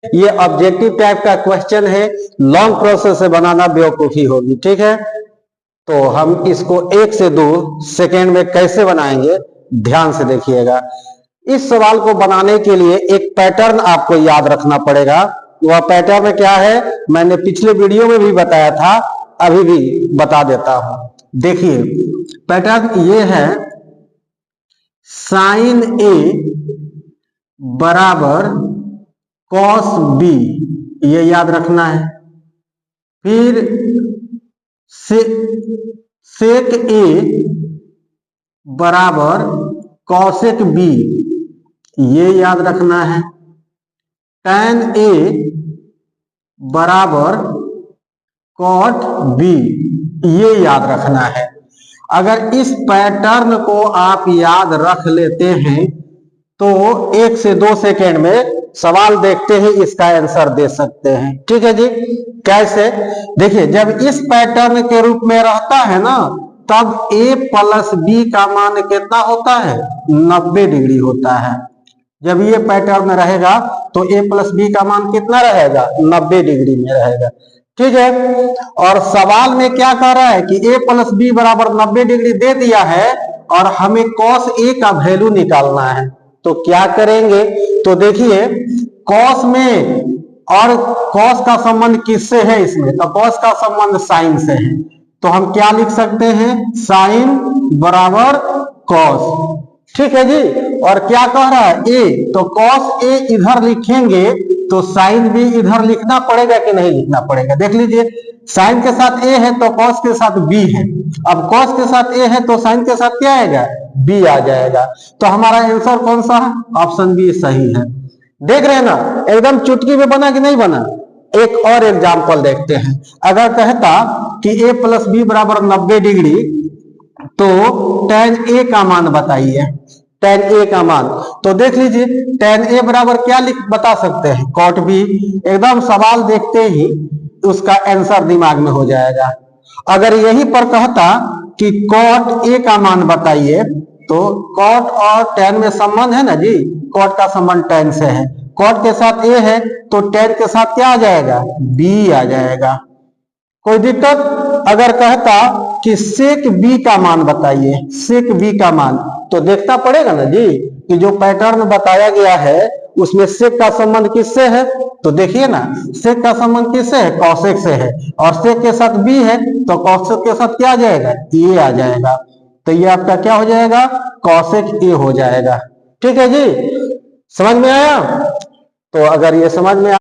ये objective type का question है, लॉन्ग प्रोसेस से बनाना बेवकूफी होगी। ठीक है, तो हम इसको 1 से 2 सेकेंड में कैसे बनाएंगे, ध्यान से देखिएगा। इस सवाल को बनाने के लिए एक पैटर्न आपको याद रखना पड़ेगा। वह पैटर्न क्या है, मैंने पिछले वीडियो में भी बताया था, अभी भी बता देता हूं। देखिए पैटर्न ये है, साइन ए बराबर कॉस बी, ये याद रखना है। फिर सेक ए बराबर कॉसेक बी, ये याद रखना है। टैन ए बराबर कॉट बी, ये याद रखना है। अगर इस पैटर्न को आप याद रख लेते हैं तो 1 से 2 सेकेंड में सवाल देखते ही इसका आंसर दे सकते हैं। ठीक है जी, कैसे? देखिए जब इस पैटर्न के रूप में रहता है ना, तब a प्लस बी का मान कितना होता है, 90 डिग्री होता है। जब ये पैटर्न रहेगा तो a प्लस बी का मान कितना रहेगा, 90 डिग्री में रहेगा। ठीक है, और सवाल में क्या कह रहा है कि a प्लस बी बराबर 90 डिग्री दे दिया है और हमें cos a का वैल्यू निकालना है। तो क्या करेंगे, तो देखिए cos में और cos का संबंध किससे है इसमें, तो cos का संबंध sin से है। तो हम क्या लिख सकते हैं, sin बराबर cos। ठीक है जी, और क्या कह रहा है a, तो cos a इधर लिखेंगे तो sin भी इधर लिखना पड़ेगा कि नहीं लिखना पड़ेगा। देख लीजिए, sin के साथ a है तो cos के साथ b है। अब cos के साथ a है तो sin के साथ क्या आएगा, b आ जाएगा। तो हमारा आंसर कौन सा है, ऑप्शन बी सही है। देख रहे हैं ना, एकदम चुटकी में बना कि नहीं बना। एक और एग्जाम्पल देखते हैं। अगर कहता कि a प्लस बी बराबर 90 डिग्री, तो tan a का मान बताइए, tan a का मान। तो देख लीजिए tan a बराबर क्या बता सकते हैं, cot b। एकदम सवाल देखते ही उसका आंसर दिमाग में हो जाएगा। अगर यही पर कहता कि cot a का मान बताइए, तो cot और tan में संबंध है ना जी, cot का संबंध tan से है, cot के साथ a है तो tan के साथ क्या आ जाएगा, b आ जाएगा। कोई दिक्कत? अगर कहता कि सेक बी का मान बताइए, सेक बी का मान, तो देखना पड़ेगा ना जी कि जो पैटर्न बताया गया है उसमें सेक का संबंध किससे है। तो देखिए ना, सेक का संबंध किससे है, कौशिक से है, और सेक के साथ बी है तो कौशिक के साथ क्या आ जाएगा, ए आ जाएगा। तो ये आपका क्या हो जाएगा, कौशिक ए हो जाएगा। ठीक है जी, समझ में आया? तो अगर ये समझ में